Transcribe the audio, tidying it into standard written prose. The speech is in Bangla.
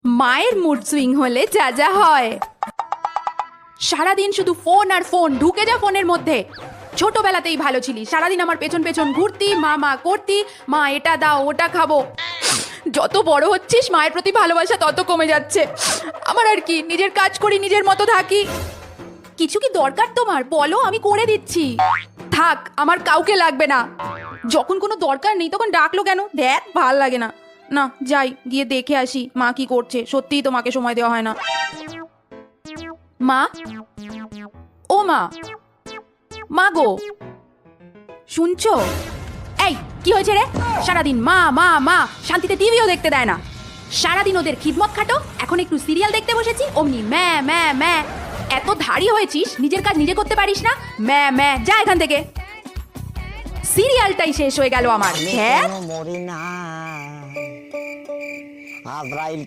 মায়ের মুড সুইং হলে যা যা হয়। সারাদিন শুধু ফোন আর ফোন, ঢুকে যা ফোনের মধ্যে। ছোটবেলাতেই ভালো ছিলি, সারাদিন আমার পেছন পেছন ঘুরতি, মা মা করতি, মা এটা দাও ওটা খাবো। যত বড় হচ্ছিস মায়ের প্রতি ভালোবাসা তত কমে যাচ্ছে। আমার আর কি, নিজের কাজ করি, নিজের মতো থাকি। কিছু কি দরকার তোমার বলো, আমি করে দিচ্ছি। থাক, আমার কাউকে লাগবে না। যখন কোনো দরকার নেই তখন ডাকলো কেন? দেখ, ভাল লাগে না। না, যাই, গিয়ে দেখে আসি মা কি করছে। সত্যিই তো মাকে সময় দেওয়া হয় না। মা, ও মা, মা গো, শুনছো? এই, কি হয়েছে রে? সারাদিন মা মা মা, শান্তিতে টিভিও দেখতে দেয় না। সারাদিন ওদের খিদমত খাটো, এখন একটু সিরিয়াল দেখতে বসেছি অমনি ম্যা ম্যা ম্যা। এত ধাড়ি হয়েছিস, নিজের কাজ নিজে করতে পারিস না? ম্যা ম্যা, যা এখান থেকে। সিরিয়ালটাই শেষ হয়ে গেল আমার। হ্যাঁ, মরি না, আজরাইল